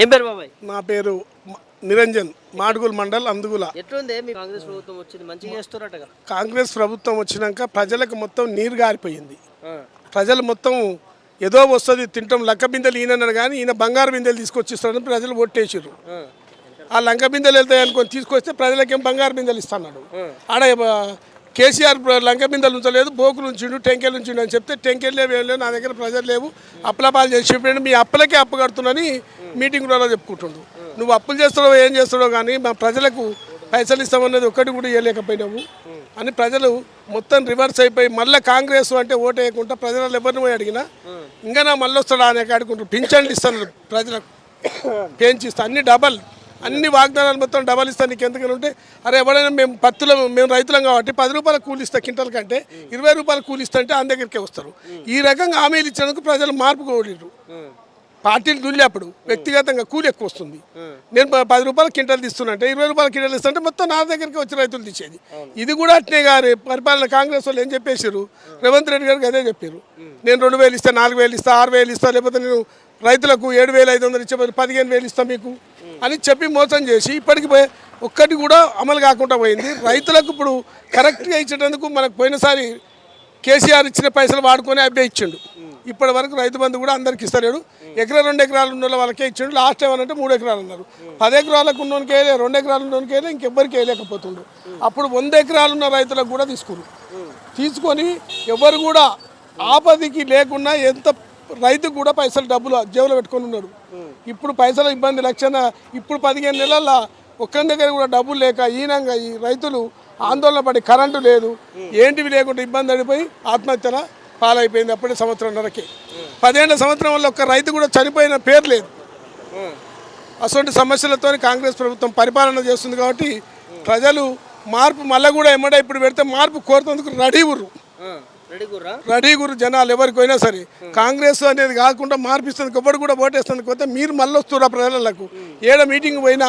ఏం పేరు బాబాయ్? నా పేరు నిరంజన్, మాడుగుల్ మండల్ అందుగుల. ఎట్లుంది మీ కాంగ్రెస్ ప్రభుత్వం వచ్చింది, మంచిగా చేస్తున్నట్టుగా? కాంగ్రెస్ ప్రభుత్వం వచ్చినాక ప్రజలకు మొత్తం నీరు గారిపోయింది. ప్రజలు మొత్తం ఏదో వస్తుంది తింటాం, లంక బిందెలు ఈయనన్నారు కానీ ఈయన బంగారు బిందెలు తీసుకొచ్చిస్తారని ప్రజలు ఓట్టేసారు. ఆ లంక బిందెలు వెళ్తాయి అనుకొని తీసుకొస్తే ప్రజలకేం బంగారు బిందెలు ఇస్తున్నాడు. ఆడ కేసీఆర్ లంక బిందెలు ఉంచలేదు, బోకులు ఉంచిండు, టెంకెలు ఉంచిండు అని చెప్తే టెంకెలు లేవు, ఏం లేవు, నా దగ్గర ప్రజలు లేవు, అప్పులపాలు చేసి చెప్పాడు. మీ అప్పులకే అప్పు కడుతున్నాని మీటింగ్లో చెప్పుకుంటుండు. నువ్వు అప్పులు చేస్తాడో ఏం చేస్తాడో కానీ మా ప్రజలకు పైసలు ఇస్తామన్నది ఒక్కటి కూడా ఇవ్వలేకపోయినావు అని ప్రజలు మొత్తం రివర్స్ అయిపోయి మళ్ళీ కాంగ్రెస్ అంటే ఓటు వేయకుండా ప్రజలు ఎవరిని పోయి అడిగినా ఇంకా నా మళ్ళీ వస్తాడా అనే అడుగుంటారు. పింఛన్లు ఇస్తాను ప్రజలకు, పెంచిస్తా, అన్ని డబల్, అన్ని వాగ్దానాలు మొత్తం డబల్ ఇస్తాను. నీకు ఎందుకని ఉంటే అరే ఎవరైనా మేము రైతులం కాబట్టి 10 రూపాయల కూలి ఇస్తా క్వింటల్ కంటే 20 రూపాయల కూలి ఇస్తా అంటే ఆయన దగ్గరికే వస్తారు. ఈ రకంగా హామీలు ఇచ్చినందుకు ప్రజలు మార్పు కోడిరు. పార్టీలు దుల్లేప్పుడు వ్యక్తిగతంగా కూలి ఎక్కువ వస్తుంది. నేను 10 రూపాయల క్వింటల్ తీస్తున్నంటే 20 రూపాయల క్వింటల్ ఇస్తుంటే మొత్తం నా దగ్గరికి వచ్చి రైతులు తీసేది. ఇది కూడా అట్నే గారి పరిపాలన కాంగ్రెస్ వాళ్ళు ఏం చెప్పేసారు, రేవంత్ రెడ్డి గారికి అదే చెప్పారు. నేను 2000 ఇస్తా, 4000 ఇస్తా, 6000 ఇస్తా, లేకపోతే నేను రైతులకు 7500 ఇచ్చే 15000 ఇస్తా మీకు అని చెప్పి మోసం చేసి ఇప్పటికి ఒక్కటి కూడా అమలు కాకుండా పోయింది. రైతులకు ఇప్పుడు కరెక్ట్గా ఇచ్చేటందుకు మనకు పోయినసారి కేసీఆర్ ఇచ్చిన పైసలు వాడుకొని అబ్బాయి ఇచ్చిండు. ఇప్పటి వరకు రైతు బంధు కూడా అందరికి ఇస్తలేడు. ఎకరా 2 ఎకరాలు ఉన్న వాళ్ళకే ఇచ్చిండు. లాస్ట్ టైం అంటే 3 ఎకరాలు అన్నారు. 10 ఎకరాలకు ఉన్నోనికి వేయలే, 2 ఎకరాలు ఉన్నోనికి వేయలే, ఇంకెవ్వరికి వేయలేకపోతుండ్రు. అప్పుడు 100 ఎకరాలు ఉన్న రైతులకు కూడా తీసుకొని ఎవరు కూడా ఆపదికి లేకుండా ఎంత రైతుకు కూడా పైసలు డబ్బులు జేబులో పెట్టుకొని ఉన్నాడు. ఇప్పుడు పైసల ఇబ్బంది లక్షణ. ఇప్పుడు 15 నెలల ఒక్కరి దగ్గర కూడా డబ్బులు లేక ఈనంగా ఈ రైతులు ఆందోళన పడి కరెంటు లేదు, ఏంటివి లేకుండా ఇబ్బంది పడిపోయి ఆత్మహత్యల పాలైపోయింది. అప్పుడే సంవత్సరంన్నరకి 10 సంవత్సరం వల్ల ఒక్క రైతు కూడా చనిపోయిన పేరు లేదు. అటువంటి సమస్యలతో కాంగ్రెస్ ప్రభుత్వం పరిపాలన చేస్తుంది. కాబట్టి ప్రజలు మార్పు మళ్ళీ కూడా ఎమ్మడే ఇప్పుడు పెడితే మార్పు కోరుతందుకు రెడీ గురు జనాలు ఎవరికి పోయినా సరే. కాంగ్రెస్ అనేది కాకుండా మార్పిస్తుంది, ఎవరు కూడా ఓటేస్తుంది. పోతే మీరు మళ్ళీ వస్తున్నారు ప్రజలకు. ఏడ మీటింగ్ పోయినా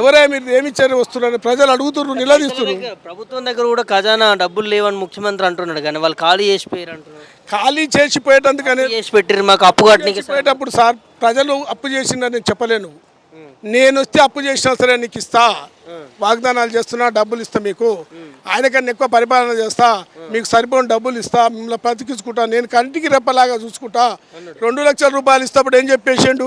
ఎవరైనా మీరు ఏమిచ్చారు వస్తున్నారని ప్రజలు అడుగుతున్నారు, నిలదీస్తున్నారు. ప్రభుత్వం దగ్గర కూడా ఖజానా డబ్బులు లేవని ముఖ్యమంత్రి అంటున్నాడు కానీ వాళ్ళు ఖాళీ చేసిపోయారు అంటున్నారు. ఖాళీ చేసిపోయేటందుకనే చేసి పెట్టారు. మాకు అప్పు కట్టేటప్పుడు సార్ ప్రజలు అప్పు చేసిందని నేను చెప్పలేను. నేను వస్తే అప్పు చేసినా సరే నీకు ఇస్తా, వాగ్దానాలు చేస్తున్నా, డబ్బులు ఇస్తా, మీకు ఆయనకన్నా ఎక్కువ పరిపాలన చేస్తా, మీకు సరిపోయిన డబ్బులు ఇస్తా, మిమ్మల్ని బతికించుకుంటా, నేను కంటికి రెప్పలాగా చూసుకుంటా, 2 లక్షల రూపాయలు ఇస్తాప్పుడు ఏం చెప్పేసిండు,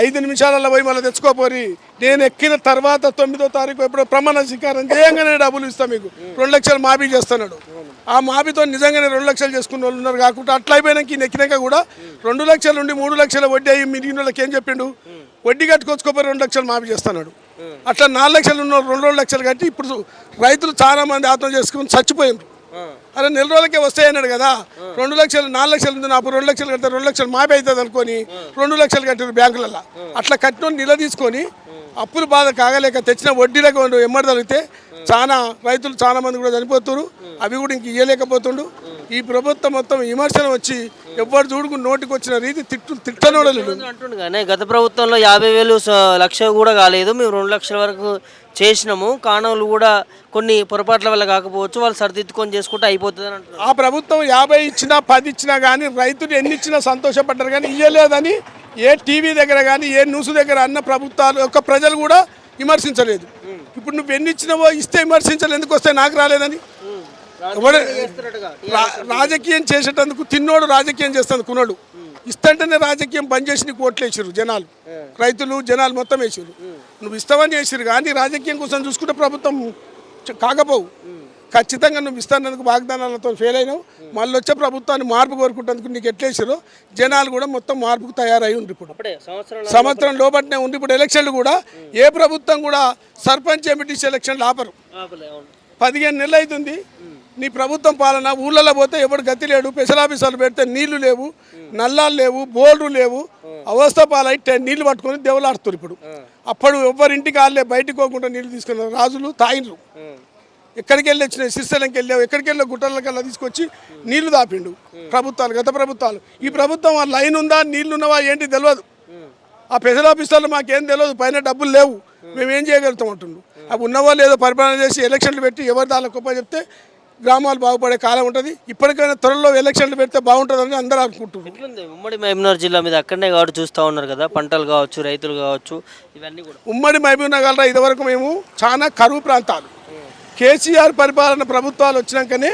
5 నిమిషాలలో పోయి మళ్ళీ తెచ్చుకోపోరి, నేను ఎక్కిన తర్వాత 9వ తారీఖు ఎప్పుడో ప్రమాణ స్వీకారం చేయంగానే డబ్బులు ఇస్తా, మీకు 2 లక్షలు మాఫీ చేస్తున్నాడు. ఆ మాఫీతో నిజంగానే 2 లక్షలు చేసుకున్న వాళ్ళు ఉన్నారు. కాకుండా అట్లా అయిపోయినాక ఈయన ఎక్కినాక కూడా 2 లక్షల నుండి 3 లక్షల వడ్డీ అయ్యి మిగిలిన వాళ్ళకి ఏం చెప్పిండు, వడ్డీ కట్టుకోవచ్చుకోపోయి 2 లక్షలు మాఫీ చేస్తున్నాడు. అట్లా 4 లక్షలు ఉన్న 2 లక్షలు కట్టి ఇప్పుడు రైతులు చాలా మంది ఆత్మహత్య చేసుకుని చచ్చిపోయినారు. అరే నెల రోజులకే వస్తాయన్నాడు కదా, 2 లక్షలు 4 లక్షలు ఉంది, నాకు 2 లక్షలు కడితే 2 లక్షలు మాఫీ అవుతుంది అనుకొని 2 లక్షలు కట్టారు బ్యాంకులలో. అట్లా కట్టిన నిలదీసుకొని అప్పులు బాధ కాగలేక తెచ్చిన వడ్డీలకు ఎమ్మడి తగిలితే రైతులు చాలా మంది కూడా చనిపోతున్నారు. అవి కూడా ఇంక ఇయ్యలేకపోతుండు. ఈ ప్రభుత్వం మొత్తం విమర్శన వచ్చి ఎవరు చూడుకు నోటికి వచ్చిన రీతి తిట్టనోడలేదు అంటుండు. కానీ గత ప్రభుత్వంలో 50,000 లక్ష కూడా కాలేదు, మేము 2 లక్షల వరకు చేసినాము, కాణాలు కూడా కొన్ని పొరపాట్ల వల్ల కాకపోవచ్చు, వాళ్ళు సరిదిద్దుకొని చేసుకుంటే అయిపోతుంది అని అంటున్నారు. ఆ ప్రభుత్వం 50 ఇచ్చినా 10 ఇచ్చినా కానీ రైతులు ఎన్ని ఇచ్చినా సంతోషపడ్డారు. కానీ ఇయ్యలేదని ఏ టీవీ దగ్గర కానీ ఏ న్యూస్ దగ్గర అన్న ప్రభుత్వాలు యొక్క ప్రజలు కూడా విమర్శించలేదు. ఇప్పుడు నువ్వు ఎన్ని ఇచ్చినావో ఇస్తే విమర్శించాలి, ఎందుకు వస్తే నాకు రాలేదని. రాజకీయం చేసేటందుకు తిన్నోడు రాజకీయం చేస్తాను కున్నాడు. ఇస్తంటేనే రాజకీయం బంద్ చేసి నీకు ఓట్లు వేసారు జనాలు, రైతులు జనాలు మొత్తం వేసారు. నువ్వు ఇస్తావని వేసారు కానీ రాజకీయం కోసం చూసుకుంటే ప్రభుత్వం కాకపోవు. ఖచ్చితంగా నువ్వు ఇస్తానందుకు వాగ్దానాలతో ఫెయిల్ అయినావు. మళ్ళీ వచ్చే ప్రభుత్వాన్ని మార్పు కోరుకుంటేందుకు నీకు ఎట్లేసారో జనాలు కూడా మొత్తం మార్పుకు తయారై ఉంది. ఇప్పుడు సంవత్సరం లోపట్నే ఉంది. ఇప్పుడు ఎలక్షన్లు కూడా ఏ ప్రభుత్వం కూడా సర్పంచ్ ఎంపీటీసీ ఎలక్షన్లు ఆపరు. 15 నెలలు అవుతుంది నీ ప్రభుత్వం పాలన. ఊళ్ళలో పోతే ఎవడు గతి లేడు, స్పెషల్ ఆఫీసర్లు పెడితే నీళ్లు లేవు, నల్లాలు లేవు, బోర్లు లేవు, అవస్థ పాలై నీళ్లు పట్టుకొని దేవులాడుతారు. ఇప్పుడు అప్పుడు ఎవరింటికి వాళ్ళే బయటకు పోకుండా నీళ్లు తీసుకున్నారు. రాజులు తాయినరు. ఎక్కడికి వెళ్ళి వచ్చినాయి, శ్రీశైలంకి వెళ్ళావు, ఎక్కడికి వెళ్ళి గుట్టలకల్లా తీసుకొచ్చి నీళ్లు దాపిండు ప్రభుత్వాలు, గత ప్రభుత్వాలు. ఈ ప్రభుత్వం ఆ లైన్ ఉందా, నీళ్లు ఉన్నవా ఏంటి తెలియదు. ఆ స్పెషల్ ఆఫీసర్లు మాకేం తెలియదు, పైన డబ్బులు లేవు, మేమేం చేయగలుగుతాం అంటుండు. అవి ఉన్నవో లేదో పరిపాలన చేసి ఎలక్షన్లు పెట్టి ఎవరి దాని గొప్ప చెప్తే గ్రామాలు బాగుపడే కాలం ఉంటుంది. ఇప్పటికైనా త్వరలో ఎలక్షన్లు పెడితే బాగుంటుందని అందరూ అనుకుంటున్నారు. ఎట్లుంది ఉమ్మడి మహబూబ్నగర్ జిల్లా మీద అక్కడనే కాబట్టి చూస్తూ ఉన్నారు కదా, పంటలు కావచ్చు, రైతులు కావచ్చు, ఇవన్నీ కూడా. ఉమ్మడి మహబూబ్నగర్లో ఇదివరకు మేము చాలా కరువు ప్రాంతాలు, కేసీఆర్ పరిపాలన ప్రభుత్వాలు వచ్చినాకనే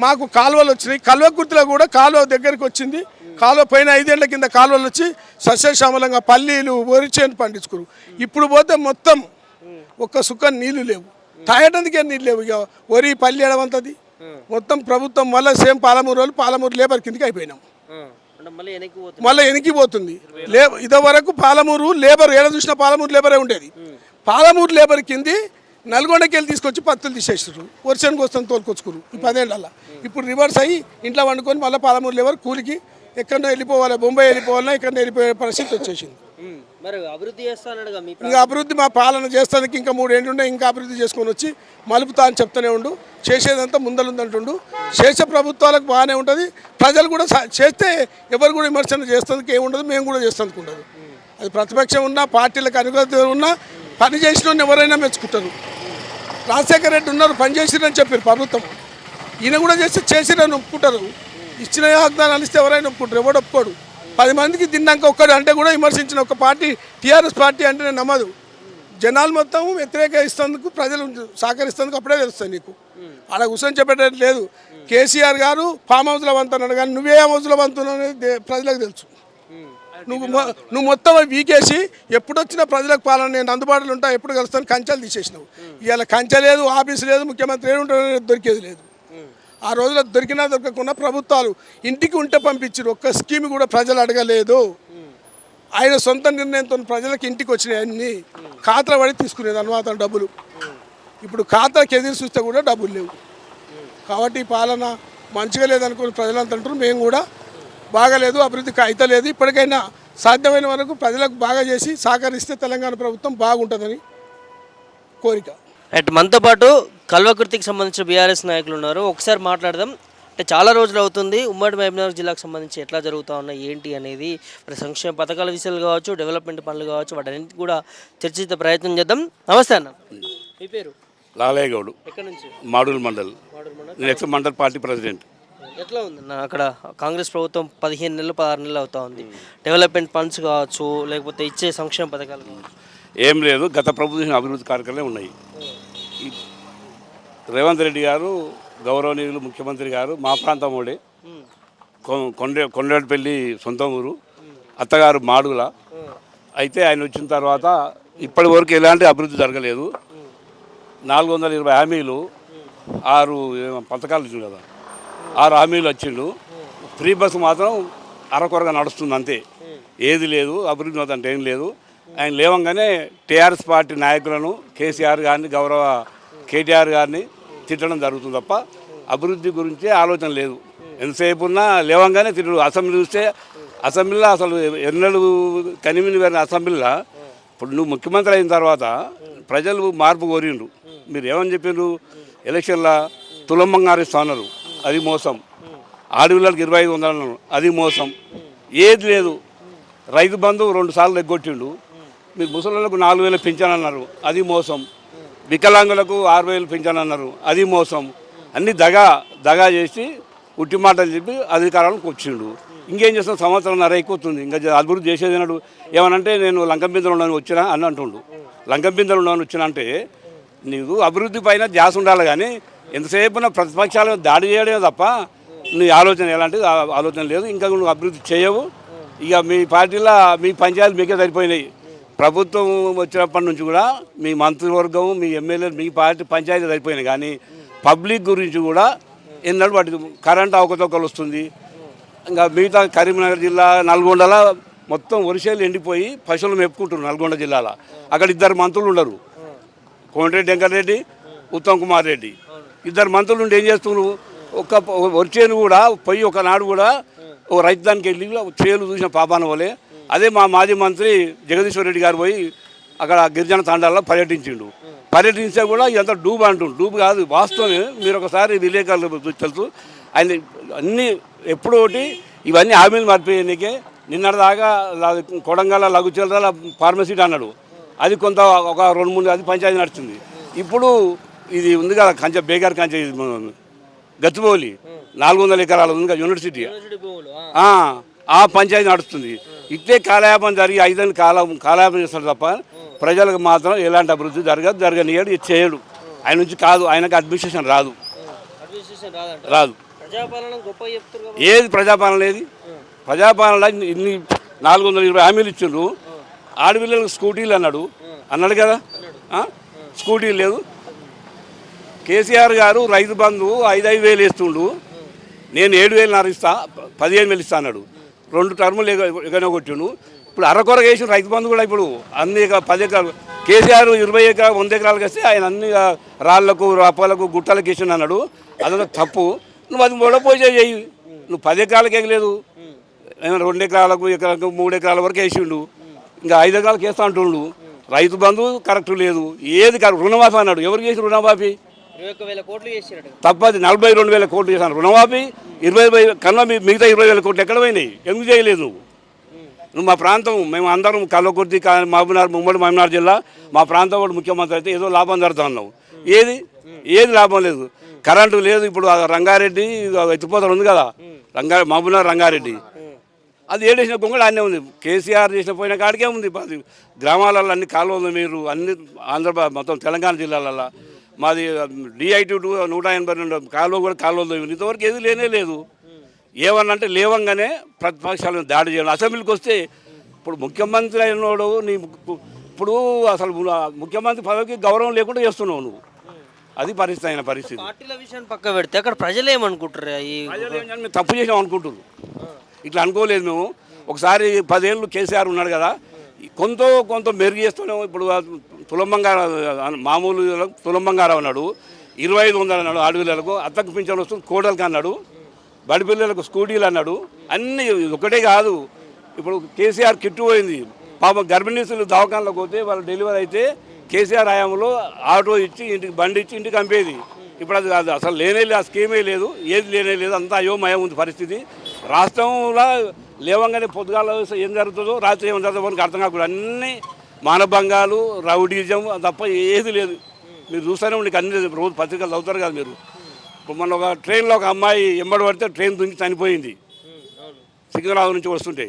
మాకు కాలువలు వచ్చినాయి. కల్వకుర్తిలో కూడా కాలువ దగ్గరికి వచ్చింది. కాలువ పైన 5 ఏళ్ల కింద కాలువలు వచ్చి సస్యశ్యామలంగా పల్లీలు వరి చేను పండించుకోరు. ఇప్పుడు పోతే మొత్తం ఒక్క సుఖం నీళ్లు లేవు, తాగటానికే నీళ్ళు లేవు. ఇక వరి పల్లి ఎడవంతది మొత్తం ప్రభుత్వం మళ్ళీ సేమ్ పాలమూరు లేబర్ కిందకి అయిపోయినాం. మళ్ళీ వెనక్కిపోతుంది. ఇదివరకు పాలమూరు లేబర్ ఏడ చూసినా పాలమూరు లేబరే ఉండేది. పాలమూరు లేబర్ కింది నల్గొండకి వెళ్ళి తీసుకొచ్చి పత్తులు తీసేసారు, వర్షానికి వస్తాను తోలుకొచ్చుకురు ఈ 10 ఏళ్ళ. ఇప్పుడు రివర్స్ అయ్యి ఇంట్లో వండుకొని మళ్ళీ పాలమూరు లేబర్ కూలికి ఎక్కడో వెళ్ళిపోవాలి, బొంబాయి వెళ్ళిపోవాలన్నా ఇక్కడ వెళ్ళిపోయే పరిస్థితి వచ్చేసింది. మరి అభివృద్ధి చేస్తానడుగా మీ ఇంకా అభివృద్ధి మా పాలన చేస్తానికి ఇంకా 3 ఏళ్ళు ఉండే, ఇంకా అభివృద్ధి చేసుకొని వచ్చి మలుపుతా అని చెప్తూనే ఉండు. చేసేదంతా ముందలుందంటుండు. చేసే ప్రభుత్వాలకు బాగానే ఉంటుంది. ప్రజలు కూడా చేస్తే ఎవరు కూడా విమర్శన చేస్తానికి ఏముండదు, మేము కూడా చేస్తానికి ఉండదు. అది ప్రతిపక్షం ఉన్నా, పార్టీలకు అనుకూలత ఉన్నా, పని చేసిన ఎవరైనా మెచ్చుకుంటారు. రాజశేఖర రెడ్డి ఉన్నారు, పని చేసిరని చెప్పారు ప్రభుత్వం. ఈయన కూడా చేసిరని ఒప్పుకుంటారు. ఇచ్చిన వాగ్దానాలు ఇస్తే ఎవరైనా ఒప్పుకుంటారు, ఎవడు ఒప్పుకోడు. 10 మందికి తిన్నాక ఒక్కడు అంటే కూడా విమర్శించిన ఒక పార్టీ టీఆర్ఎస్ పార్టీ అంటే నేను నమ్మదు. జనాలు మొత్తం వ్యతిరేకిస్తేందుకు, ప్రజలు సహకరిస్తేందుకు అప్పుడే తెలుస్తుంది నీకు. అలా కూర్చొని చెప్పేటట్టు లేదు. కేసీఆర్ గారు ఫామ్ హౌస్లో వంతున్నాడు కానీ నువ్వే హౌస్లో వంతున్నావు అనేది ప్రజలకు తెలుసు. నువ్వు మొత్తం వీకేసి ఎప్పుడు వచ్చినా ప్రజలకు పాలన నేను అందుబాటులో ఉంటా, ఎప్పుడు కలుస్తాను కంచెలు తీసేసినావు. ఇవాళ కంచె లేదు, ఆఫీసు లేదు, ముఖ్యమంత్రి ఏముంటారో దొరికేది లేదు. ఆ రోజుల్లో దొరికినా దొరకకుండా ప్రభుత్వాలు ఇంటికి ఉంటే పంపించారు. ఒక్క స్కీమ్ కూడా ప్రజలు అడగలేదు. ఆయన సొంత నిర్ణయంతో ప్రజలకు ఇంటికి వచ్చినాయి. అన్ని ఖాతాలు పడి తీసుకునేది అనుమాతం డబ్బులు. ఇప్పుడు ఖాతాకి ఎదురు చూస్తే కూడా డబ్బులు లేవు. కాబట్టి ఈ పాలన మంచిగా లేదనుకుని ప్రజలంతా అంటారు. మేము కూడా బాగాలేదు, అభివృద్ధికి అయితలేదు. ఇప్పటికైనా సాధ్యమైన వరకు ప్రజలకు బాగా చేసి సహకరిస్తే తెలంగాణ ప్రభుత్వం బాగుంటుందని కోరిక. రైట్, మనతో పాటు కల్వకుర్తికి సంబంధించిన బీఆర్ఎస్ నాయకులు ఉన్నారు. ఒకసారి మాట్లాడదాం. అంటే చాలా రోజులు అవుతుంది ఉమ్మడి మహబూబ్నగర్ జిల్లాకు సంబంధించి ఎట్లా జరుగుతూ ఉన్నాయి ఏంటి అనేది, మరి సంక్షేమ పథకాల విషయాలు కావచ్చు, డెవలప్మెంట్ పనులు కావచ్చు, వాటన్నింటి కూడా చర్చించే ప్రయత్నం చేద్దాం. నమస్తే అన్న, మీ పేరు? లాలయ్య గౌడ్, ఎక్కడి నుంచి? మాడూల్ మండల్. నేను ఎక్స్ మండల్ పార్టీ ప్రెసిడెంట్. ఎట్లా ఉందన్న అక్కడ కాంగ్రెస్ ప్రభుత్వం 15 నెలలు 16 నెలలు అవుతా ఉంది. డెవలప్మెంట్ ఫండ్స్ కావచ్చు, లేకపోతే ఇచ్చే సంక్షేమ పథకాలు కావచ్చు, ఏం లేదు. గత ప్రభుత్వం అభివృద్ధి కార్యక్రమాలే ఉన్నాయి. రేవంత్ రెడ్డి గారు గౌరవనీయులు ముఖ్యమంత్రి గారు మా ప్రాంతం వాడే, కొండేపల్లి సొంత ఊరు, అత్తగారు మాడుగుల. అయితే ఆయన వచ్చిన తర్వాత ఇప్పటి వరకు ఎలాంటి అభివృద్ధి జరగలేదు. 420 హామీలు, 6 పథకాలు ఇచ్చిండు కదా, 6 హామీలు వచ్చిండు. ఫ్రీ బస్సు మాత్రం అరకొరగా నడుస్తుంది అంతే, ఏది లేదు. అభివృద్ధి మాత్రం అంటే ఏం లేదు. ఆయన లేవంగానే టీఆర్ఎస్ పార్టీ నాయకులను, కేసీఆర్ గారిని, గౌరవ కేటీఆర్ గారిని తిట్టడం జరుగుతుంది తప్ప అభివృద్ధి గురించి ఆలోచన లేదు. ఎంతసేపు ఉన్నా లేవంగానే తిట్టడు. అసెంబ్లీ చూస్తే అసెంబ్లీలో అసలు ఎన్నడూ కనిమిని వేరిన అసెంబ్లీలో ఇప్పుడు నువ్వు ముఖ్యమంత్రి అయిన తర్వాత ప్రజలు మార్పు కోరిండ్రు. మీరు ఏమని చెప్పిండ్రు? ఎలక్షన్లో తులం బంగారు ఇస్తా అన్నారు, అది మోసం. ఆడపిల్లలకు 2500 అన్నారు, అది మోసం. ఏది లేదు. రైతు బంధు 2 సార్లు ఎగ్గొట్టిండు. మీరు ముసలిలకు 4000 పెంచానన్నారు, అది మోసం. వికలాంగులకు 6000 పెంచానన్నారు, అది మోసం. అన్నీ దగా చేసి ఉట్టి మాటలు చెప్పి అధికారానికి వచ్చిండు. ఇంకేం చేస్తాం? సంవత్సరంన్నర ఎక్కుతుంది. ఇంకా అభివృద్ధి చేసేది అన్నాడు. ఏమనంటే నేను లంకం బిందెలు ఉండని వచ్చినా అని అంటుండు. లంకం బిందెలు ఉండని వచ్చినా అంటే నీకు అభివృద్ధి పైన ధ్యాస ఉండాలి కానీ ఎంతసేపు ప్రతిపక్షాలు దాడి చేయడమే తప్ప నీ ఆలోచన ఎలాంటి ఆలోచన లేదు. ఇంకా నువ్వు అభివృద్ధి చేయవు. ఇక మీ పార్టీలో మీ పంచాయతీలు మీకే సరిపోయినాయి. ప్రభుత్వం వచ్చినప్పటి నుంచి కూడా మీ మంత్రివర్గం, మీ ఎమ్మెల్యేలు, మీ పార్టీ పంచాయతీ సరిపోయినాయి. కానీ పబ్లిక్ గురించి కూడా ఎన్నడూ వాటి కరెంట్ అవకతవకలు వస్తుంది. ఇంకా మిగతా కరీంనగర్ జిల్లా, నల్గొండలో మొత్తం వరిసేలు ఎండిపోయి పశువులు మెప్పుకుంటున్నారు. నల్గొండ జిల్లాలో అక్కడ 2 మంత్రులు ఉండరు, కోమటిరెడ్డి వెంకటరెడ్డి, ఉత్తమ్ కుమార్ రెడ్డి. 2 మంత్రులు ఉండి ఏం చేస్తున్నారు? ఒక్క వరిచేను కూడా పోయి ఒకనాడు కూడా ఓ రైతానికి వెళ్ళి చేలు చూసిన పాపాన వలే. అదే మా మాజీ మంత్రి జగదీశ్వర్ రెడ్డి గారు పోయి అక్కడ గిరిజన తాండాల్లో పర్యటించే కూడా ఇదంతా డూబ్ అంటుండు. డూబ్ కాదు, వాస్తవమే. మీరు ఒకసారి విలేకరులు తెలుసు. ఆయన అన్నీ ఎప్పుడు ఒకటి ఇవన్నీ హామీలు మర్చిపోయేందుకే. నిన్నటిదాకా కొడంగల్ లఘుచల ఫార్మసీ అన్నాడు, అది కొంత ఒక 2-3 అది పంచాయతీ నడుస్తుంది. ఇప్పుడు ఇది ఉంది కదా కంచె, బేకార్ కంచె, గచ్చిబౌలి 400 ఎకరాలు ఉంది యూనివర్సిటీ, ఆ పంచాయతీ నడుస్తుంది. ఇట్లే కాలయాపన జరిగి 5 ఏళ్ళు కాలయాపన చేస్తారు తప్ప ప్రజలకు మాత్రం ఎలాంటి అభివృద్ధి జరగనియడు, చేయడు. ఆయన నుంచి కాదు, ఆయనకు అడ్మినిస్ట్రేషన్ రాదు. ఏది ప్రజాపాలన ఏది? ప్రజాపాలన ఇన్ని 420 హామీలు ఇచ్చిండ్రు. ఆడపిల్లలకు స్కూటీలు అన్నాడు కదా, స్కూటీలు లేదు. కేసీఆర్ గారు రైతు బంధు 5,000 వేస్తుండు, నేను 7,000 ఇస్తా, 15,000 ఇస్తా అన్నాడు. 2 టర్ములు ఎగన కొట్టిండు. ఇప్పుడు అరకొర వేసిన రైతు బంధు కూడా ఇప్పుడు అన్ని 10 ఎకరాలు, కేసీఆర్ 20 ఎకరాలు 100 ఎకరాలకు వస్తే ఆయన అన్ని రాళ్లకు రప్పలకు గుట్టలకు వేసిండు అన్నాడు. అదంతా తప్పు. నువ్వు అది మొడపోయి చెయ్యి. నువ్వు 10 ఎకరాలకు ఎగలేదు, 2 ఎకరాలకు 3 ఎకరాల వరకు వేసిండు, ఇంకా 5 ఎకరాలకు వేస్తా అంటుండు. రైతు బంధు కరెక్ట్ లేదు, ఏది కరెక్ట్. రుణమాఫీ అన్నాడు, ఎవరు చేసి రుణమాఫీ? తప్పది. 42,000 కోట్లు చేశాను రుణమాఫీ. 20 కన్నా మిగతా 20,000 కోట్లు ఎక్కడ పోయినాయి? ఎందుకు చేయలేదు నువ్వు? మా ప్రాంతం మేము అందరం కల్వకుర్తి, ఉమ్మడి మహబూబ్నగర్ జిల్లా, మా ప్రాంతం వాడు ముఖ్యమంత్రి అయితే ఏదో లాభం జరుగుతా ఉన్నావు. ఏది లాభం లేదు. కరెంటు లేదు. ఇప్పుడు రంగారెడ్డి ఎత్తిపోతలు ఉంది కదా, మహబూబ్నగర్ రంగారెడ్డి, అది ఏడేసిన గొంగళ అన్నీ ఉంది. కేసీఆర్ చేసిన పోయిన కాడికే ఉంది. గ్రామాలలో అన్ని కాలువలు, మీరు అన్ని ఆంధ్రప్రదేశ్ మొత్తం తెలంగాణ జిల్లాలలో మాది DIT 182 కాలువ కూడా కాలువలు ఇంతవరకు ఏది లేనే లేదు. ఏమన్నంటే లేవంగానే ప్రతిపక్షాలను దాడి చేయడం. అసెంబ్లీకి వస్తే ఇప్పుడు ముఖ్యమంత్రి అయినోడు ఇప్పుడు అసలు ముఖ్యమంత్రి పదవికి గౌరవం లేకుండా చేస్తున్నావు నువ్వు. అది పరిస్థితి, అయిన పరిస్థితి. పార్టీల విషయాన్ని పక్క పెడితే అక్కడ ప్రజలు ఏమనుకుంటారు? మేము తప్పు చేసాం అనుకుంటున్నారు. ఇట్లా అనుకోలేదు మేము. ఒకసారి 10 ఏళ్ళు కేసీఆర్ ఉన్నాడు కదా, కొంత మెరుగు చేస్తున్నాం. ఇప్పుడు మామూలు తులం బంగారం అన్నాడు, 2,500 అన్నాడు. ఆడపిల్లలకు అత్తకు పింఛన్ వస్తుంది, కోడలకు అన్నాడు, బడి పిల్లలకు స్కూటీలు అన్నాడు. అన్నీ ఒకటే కాదు. ఇప్పుడు కేసీఆర్ కిట్టు పోయింది. పాపం గర్భిణీసులు దవాఖానలోకి పోతే వాళ్ళు డెలివరీ అయితే కేసీఆర్ హయాంలో ఆటో ఇచ్చి ఇంటికి బండి ఇచ్చి ఇంటికి పంపేది. ఇప్పుడు అది అసలు లేనే లేదు, ఆ స్కీమే లేదు, ఏది లేనే లేదు. అంతా అయోమయం ఉంది పరిస్థితి. రాష్ట్రంలో లేవంగానే పొద్దుగాల ఏం జరుగుతుందో రాత్రి ఏం జరుగుతుందో మనకు అర్థం కాకుండా అన్నీ మానభంగాలు, రౌడీజం తప్ప ఏది లేదు. మీరు చూస్తూనే ఉండి అన్ని రోజు పత్రికలు చదువుతారు కదా మీరు. ఇప్పుడు మన ఒక ట్రైన్లో ఒక అమ్మాయి ఎంబడి పడితే ట్రైన్ దుంకి చనిపోయింది సికింద్రాబాద్ నుంచి వస్తుంటే.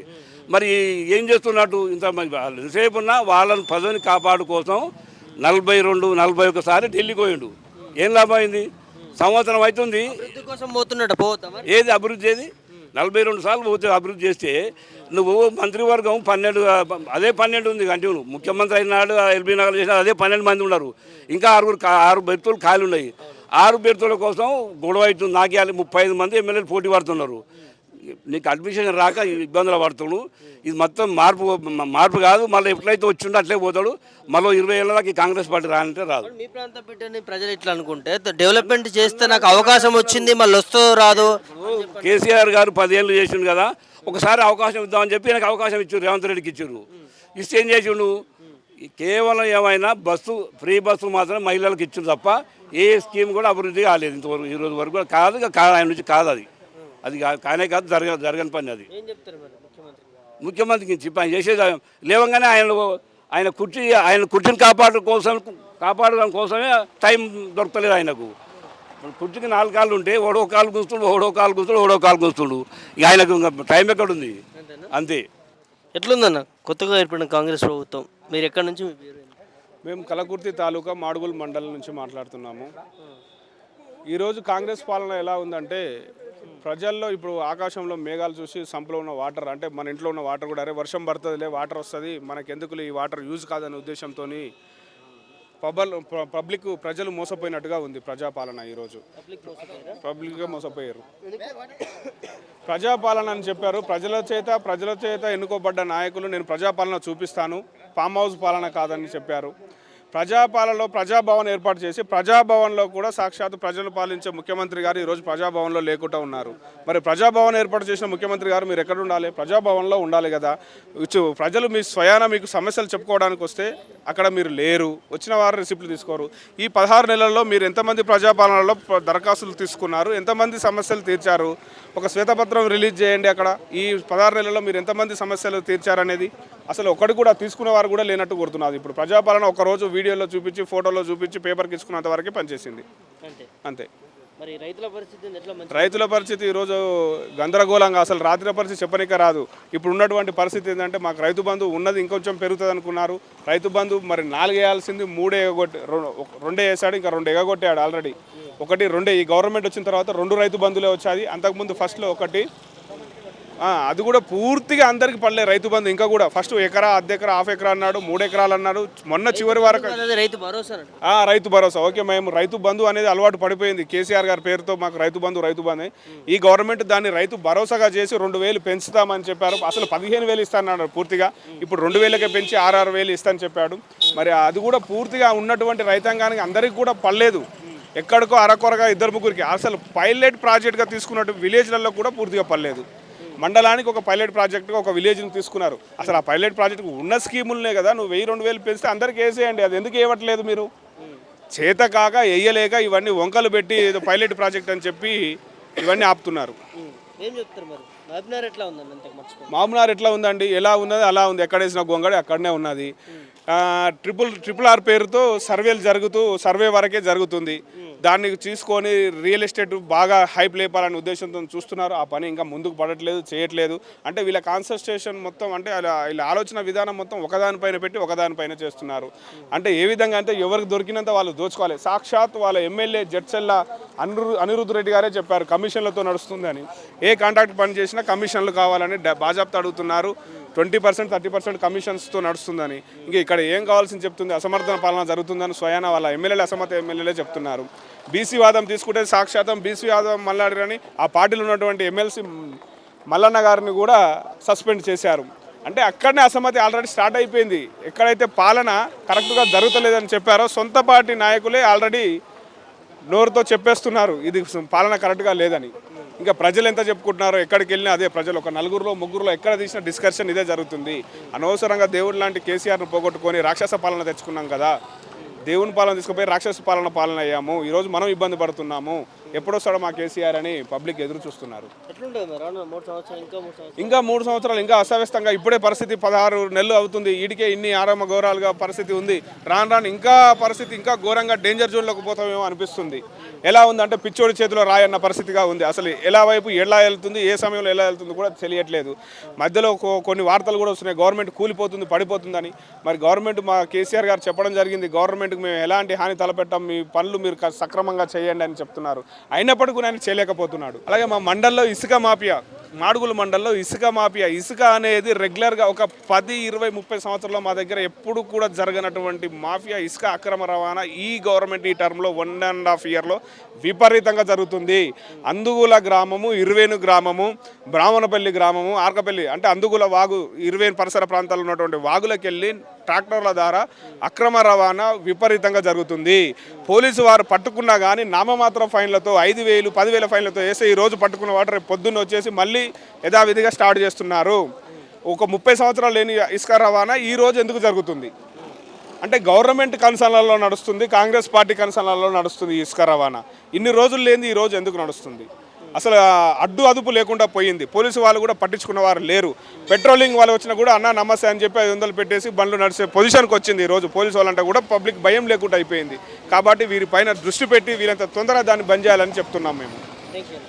మరి ఏం చేస్తున్నట్టు? ఇంత ఎంతసేపు ఉన్నా వాళ్ళని పదవిని కాపాడు కోసం 42-41 సార్లు ఢిల్లీకి పోయిండు. ఏం లాభం అయింది? సంవత్సరం అవుతుంది. ఏది అభివృద్ధి? ఏది 42 సార్లు పోతే అభివృద్ధి చేస్తే నువ్వు మంత్రివర్గం 12 ఉంది కంటిన్యూ. ముఖ్యమంత్రి అయినాడు, ఎల్బీ నగర్ చేసినాడు, అదే 12 మంది ఉన్నారు. ఇంకా 6 బెర్తులు ఖాళీ ఉన్నాయి. 6 బెర్తుల కోసం గొడవ అవుతుంది. నాకే 35 మంది ఎమ్మెల్యేలు పోటీ పడుతున్నారు. నీకు అడ్మిషన్ రాక ఇబ్బందులు పడుతున్నాడు. ఇది మొత్తం మార్పు కాదు. మళ్ళీ ఎట్లయితే వచ్చిండో అట్లే పోతాడు. మళ్ళీ 20 ఏళ్ళ దాకా కాంగ్రెస్ పార్టీ రానంటే రాదు. మీ ప్రాంత బిడ్డని ప్రజలు ఇట్లా అనుకుంటే డెవలప్మెంట్ చేస్తే నాకు అవకాశం వచ్చింది, మళ్ళీ వస్తుందో రాదు. కేసీఆర్ గారు 10 ఏళ్ళు చేసిండు కదా, ఒకసారి అవకాశం ఇద్దామని చెప్పి నాకు అవకాశం ఇచ్చారు, రేవంత్ రెడ్డికి ఇచ్చారు. ఇస్తే ఏం చేసిండు? కేవలం ఏమైనా ఫ్రీ బస్సు మాత్రం మహిళలకు ఇచ్చిండు తప్ప ఏ స్కీమ్ కూడా అభివృద్ధి కాలేదు ఇంతవరకు. ఈ రోజు వరకు కూడా కాదు. ఆయన నుంచి కాదు అది కానే కాదు, జరగని పని అది. ముఖ్యమంత్రికి చెప్పి ఆయన చేసేది లేవంగానే ఆయన కుర్చీని కాపాడడం కోసమే టైం దొరకలేదు ఆయనకు. కుర్చీకి 4 కాళ్ళు ఉంటే ఓడో కాలు కూస్తుండు. ఇక ఆయనకు టైం ఎక్కడుంది? అంతే. ఎట్లుందన్న కొత్తగా ఏర్పడిన కాంగ్రెస్ ప్రభుత్వం? మీరు ఎక్కడి నుంచి? మేము కలకుర్తి తాలూకా మాడుగుల్ మండలం నుంచి మాట్లాడుతున్నాము. ఈరోజు కాంగ్రెస్ పాలన ఎలా ఉందంటే, ప్రజల్లో ఇప్పుడు ఆకాశంలో మేఘాలు చూసి సంపలో ఉన్న వాటర్, అంటే మన ఇంట్లో ఉన్న వాటర్ కూడా అరే వర్షం పడుతుందిలే, వాటర్ వస్తుంది, మనకెందుకు ఈ వాటర్ యూజ్ కాదనే ఉద్దేశంతో ప్రజలు మోసపోయినట్టుగా ఉంది ప్రజాపాలన. ఈరోజు పబ్లిక్గా మోసపోయారు. ప్రజాపాలన అని చెప్పారు. ప్రజల చేత ఎన్నుకోబడ్డ నాయకులు నేను ప్రజాపాలన చూపిస్తాను, ఫామ్ హౌస్ పాలన కాదని చెప్పారు. ప్రజాపాలనలో ప్రజాభవన్ ఏర్పాటు చేసి ప్రజాభవన్లో కూడా సాక్షాత్తు ప్రజలు పాలించే ముఖ్యమంత్రి గారు ఈరోజు ప్రజాభవన్లో లేకుండా ఉన్నారు. మరి ప్రజాభవన్ ఏర్పాటు చేసిన ముఖ్యమంత్రి గారు మీరు ఎక్కడ ఉండాలి? ప్రజాభవన్లో ఉండాలి కదా. ప్రజలు మీ స్వయాన మీకు సమస్యలు చెప్పుకోవడానికి వస్తే అక్కడ మీరు లేరు, వచ్చిన వారు రిసిప్ట్లు తీసుకోరు. ఈ 16 నెలల్లో మీరు ఎంతమంది ప్రజాపాలనలో దరఖాస్తులు తీసుకున్నారు, ఎంతమంది సమస్యలు తీర్చారు? ఒక శ్వేతపత్రం రిలీజ్ చేయండి. అక్కడ ఈ 16 నెలల్లో మీరు ఎంతమంది సమస్యలు తీర్చారనేది అసలు ఒకటి కూడా తీసుకునేవారు కూడా లేనట్టు కోరుతున్నారు. ఇప్పుడు ప్రజాపాలన ఒకరోజు వీడియోలో చూపించి, ఫోటోలో చూపించి, పేపర్కి ఇచ్చుకున్నంత వరకే పనిచేసింది, అంతే. మరి రైతుల పరిస్థితి ఎట్లా మంచి రైతుల పరిస్థితి ఈరోజు గందరగోళంగా, అసలు రాత్రి పరిస్థితి చెప్పనిక రాదు. ఇప్పుడు ఉన్నటువంటి పరిస్థితి ఏంటంటే మాకు రైతు బంధు ఉన్నది ఇంకొంచెం పెరుగుతుంది అనుకున్నారు. రైతు బంధు మరి 4 వేయాల్సింది 3 ఎగగొట్టి 2 వేసాడు, ఇంకా 2 ఎగగొట్టాడు ఆల్రెడీ. 1 2 ఈ గవర్నమెంట్ వచ్చిన తర్వాత 2 రైతు బంధులే వచ్చాయి. అంతకుముందు ఫస్ట్లో 1, అది కూడా పూర్తిగా అందరికి పడలే రైతు బంధు. ఇంకా కూడా ఫస్ట్ ఎకరా, అర్ధ ఎకరా, హాఫ్ ఎకరా అన్నాడు, 3 ఎకరాలు అన్నాడు. మొన్న చివరి వరకు రైతు భరోసా రైతు భరోసా. ఓకే, మేము రైతు బంధు అనేది అలవాటు పడిపోయింది కేసీఆర్ గారి పేరుతో. మాకు రైతు బంధు ఈ గవర్నమెంట్ దాన్ని రైతు భరోసాగా చేసి 2,000 పెంచుతామని చెప్పారు. అసలు 15,000 ఇస్తానన్నాడు పూర్తిగా. ఇప్పుడు 2,000కే పెంచి 6,000 ఇస్తానని చెప్పాడు. మరి అది కూడా పూర్తిగా ఉన్నటువంటి రైతాంగానికి అందరికీ కూడా పడలేదు. ఎక్కడికో అరకొరగా 2-3కి. అసలు పైలట్ ప్రాజెక్ట్గా తీసుకున్నట్టు విలేజ్లలో కూడా పూర్తిగా పడలేదు. మండలానికి ఒక పైలట్ ప్రాజెక్టుగా ఒక విలేజ్ని తీసుకున్నారు. అసలు ఆ పైలట్ ప్రాజెక్టుకు ఉన్న స్కీములనే కదా, నువ్వు 1000-2,000 పెంచితే అందరికీ వేసేయండి. అది ఎందుకు ఇవ్వట్లేదు మీరు? చేత కాక వేయలేక ఇవన్నీ వంకలు పెట్టి ఏదో పైలట్ ప్రాజెక్ట్ అని చెప్పి ఇవన్నీ ఆపుతున్నారు. ఏం చెప్తారు మరి? మహబూబ్నగర్ ఎట్లా ఉందండి? మహబూబ్నగర్ ఎట్లా ఉందండి? ఎలా ఉన్నది అలా ఉంది. ఎక్కడ వేసిన గొంగడి అక్కడనే ఉన్నది. ట్రిపుల్ ఆర్ పేరుతో సర్వే వరకే జరుగుతుంది. దాన్ని తీసుకొని రియల్ ఎస్టేట్ బాగా హైప్ లేపాలనే ఉద్దేశంతో చూస్తున్నారు. ఆ పని ఇంకా ముందుకు పడట్లేదు, చేయట్లేదు. అంటే వీళ్ళ కాన్సన్ట్రేషన్ మొత్తం, అంటే వీళ్ళ ఆలోచన విధానం మొత్తం ఒకదానిపైన పెట్టి ఒకదానిపైన చేస్తున్నారు. అంటే ఏ విధంగా అంటే ఎవరికి దొరికినంత వాళ్ళు దోచుకోవాలి. సాక్షాత్ వాళ్ళ ఎమ్మెల్యే జడ్చెల్ల అనిరుద్ధ్ రెడ్డి గారే చెప్పారు కమిషన్లతో నడుస్తుందని. ఏ కాంట్రాక్ట్ పని చేసినా కమిషన్లు కావాలని బాజాప్తా అడుగుతున్నారు. 20% 30% కమిషన్స్తో నడుస్తుందని. ఇంకా ఇక్కడ ఏం కావాల్సింది చెప్తుంది, అసమర్థన పాలన జరుగుతుందని స్వయాన వాళ్ళ అసమర్థ ఎమ్మెల్యేలే చెప్తున్నారు. బీసీ వాదం తీసుకుంటే సాక్షాతం బీసీ వాదం మల్లాడిరని ఆ పార్టీలో ఉన్నటువంటి ఎమ్మెల్సీ మల్లన్న గారిని కూడా సస్పెండ్ చేశారు. అంటే అక్కడనే అసమ్మతి ఆల్రెడీ స్టార్ట్ అయిపోయింది. ఎక్కడైతే పాలన కరెక్ట్గా జరుగుతలేదని చెప్పారో సొంత పార్టీ నాయకులే ఆల్రెడీ నోరుతో చెప్పేస్తున్నారు ఇది పాలన కరెక్ట్గా లేదని. ఇంకా ప్రజలు ఎంత చెప్పుకుంటున్నారో ఎక్కడికి వెళ్ళినా అదే ప్రజలు. ఒక 4-3లో ఎక్కడ తీసిన డిస్కషన్ ఇదే జరుగుతుంది. అనవసరంగా దేవుడు లాంటి కేసీఆర్ను పోగొట్టుకొని రాక్షస పాలన తెచ్చుకున్నాం కదా. దేవుని పాలన తీసుకుపోయి రాక్షస పాలన అయ్యాము. ఈరోజు మనం ఇబ్బంది పడుతున్నాము. ఎప్పుడొస్తాడో మా కేసీఆర్ అని పబ్లిక్ ఎదురు చూస్తున్నారు. ఇంకా 3 సంవత్సరాలు ఇంకా అస్తవ్యస్తంగా. ఇప్పుడే పరిస్థితి 16 నెలలు అవుతుంది. ఈడికే ఇన్ని ఆరామ ఘోరాలుగా పరిస్థితి ఉంది. రాను ఇంకా పరిస్థితి ఇంకా ఘోరంగా డేంజర్ జోన్లోకి పోతామేమో అనిపిస్తుంది. ఎలా ఉందంటే పిచ్చోడి చేతిలో రాయన్న పరిస్థితిగా ఉంది. అసలు ఎలా వెళ్తుంది, ఏ సమయంలో ఎలా వెళ్తుంది కూడా తెలియట్లేదు. మధ్యలో కొన్ని వార్తలు కూడా వస్తున్నాయి, గవర్నమెంట్ కూలిపోతుంది, పడిపోతుందని. మరి గవర్నమెంట్ మా కేసీఆర్ గారు చెప్పడం జరిగింది, గవర్నమెంట్కి మేము ఎలాంటి హాని తలపెట్టాం, మీ పనులు మీరు సక్రమంగా చేయండి అని చెప్తున్నారు. అయినప్పటికీ ఆయన చేయలేకపోతున్నాడు. అలాగే మా మండల్లో ఇసుక మాఫియా, మాడుగుల మండల్లో ఇసుక మాఫియా. ఇసుక అనేది రెగ్యులర్గా ఒక 10, 20, 30 సంవత్సరాల్లో మా దగ్గర ఎప్పుడు కూడా జరగనటువంటి మాఫియా, ఇసుక అక్రమ రవాణా ఈ గవర్నమెంట్ ఈ టర్మ్లో 1.5 ఇయర్లో విపరీతంగా జరుగుతుంది. అందుగుల గ్రామము, ఇరువేను గ్రామము, బ్రాహ్మణపల్లి గ్రామము, ఆర్కపల్లి అంటే అందుగుల వాగు, ఇరువేను పరిసర ప్రాంతాల్లో ఉన్నటువంటి వాగులకు వెళ్ళి ట్రాక్టర్ల ద్వారా అక్రమ రవాణా విపరీతంగా జరుగుతుంది. పోలీసు వారు పట్టుకున్నా కానీ నామమాత్రం ఫైన్లతో 5,000, 10,000 ఫైన్లతో వేస్తే ఈరోజు పట్టుకున్న వాటర్ పొద్దున్న వచ్చేసి మళ్ళీ యథావిధిగా స్టార్ట్ చేస్తున్నారు. ఒక 30 సంవత్సరాలు లేని ఇసుక రవాణా ఈరోజు ఎందుకు జరుగుతుంది అంటే గవర్నమెంట్ కన్సర్న్లలో నడుస్తుంది, కాంగ్రెస్ పార్టీ కన్సర్న్లలో నడుస్తుంది ఇసుక రవాణా. ఇన్ని రోజులు లేని ఈరోజు ఎందుకు నడుస్తుంది? అసలు అదుపు లేకుండా పోయింది. పోలీసు వాళ్ళు కూడా పట్టించుకున్న వారు లేరు. పెట్రోలింగ్ వాళ్ళు వచ్చినా కూడా అన్న నమస్తే అని చెప్పి 500 పెట్టేసి బండ్లు నడిచే పొజిషన్కి వచ్చింది. ఈరోజు పోలీసు వాళ్ళంటే కూడా పబ్లిక్ భయం లేకుండా అయిపోయింది. కాబట్టి వీరిపైన దృష్టి పెట్టి వీరంత తొందరగా దాన్ని బంద్ చేయాలని చెప్తున్నాం మేము.